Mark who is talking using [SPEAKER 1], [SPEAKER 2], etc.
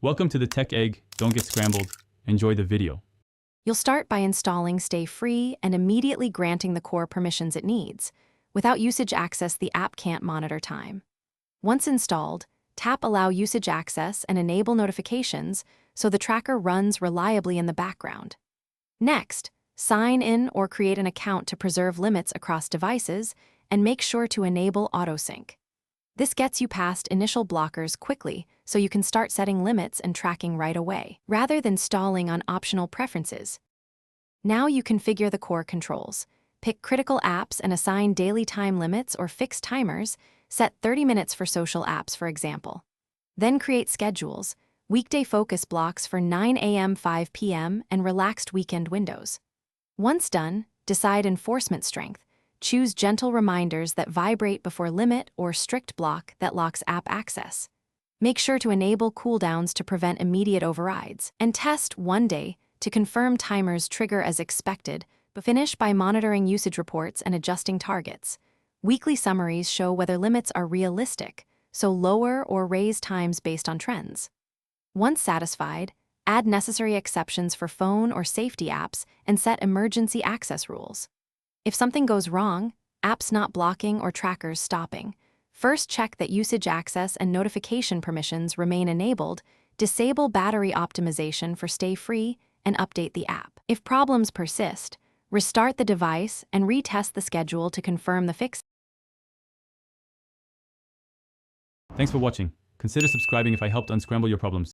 [SPEAKER 1] Welcome to the Tech Egg. Don't get scrambled. Enjoy the video.
[SPEAKER 2] You'll start by installing Stayfree and immediately granting the core permissions it needs. Without usage access, the app can't monitor time. Once installed, tap Allow Usage Access and enable notifications so the tracker runs reliably in the background. Next, sign in or create an account to preserve limits across devices and make sure to enable autosync. This gets you past initial blockers quickly so you can start setting limits and tracking right away, rather than stalling on optional preferences. Now you configure the core controls. Pick critical apps and assign daily time limits or fixed timers. Set 30 minutes for social apps, for example. Then create schedules, weekday focus blocks for 9 a.m., 5 p.m., and relaxed weekend windows. Once done, decide enforcement strength. Choose gentle reminders that vibrate before limit or strict block that locks app access. Make sure to enable cooldowns to prevent immediate overrides. And test one day to confirm timers trigger as expected, but finish by monitoring usage reports and adjusting targets. Weekly summaries show whether limits are realistic, so lower or raise times based on trends. Once satisfied, add necessary exceptions for phone or safety apps and set emergency access rules. If something goes wrong, apps not blocking or trackers stopping, first check that usage access and notification permissions remain enabled, disable battery optimization for Stayfree, and update the app. If problems persist, restart the device and retest the schedule to confirm the fix.
[SPEAKER 1] Thanks for watching. Consider subscribing if I helped unscramble your problems.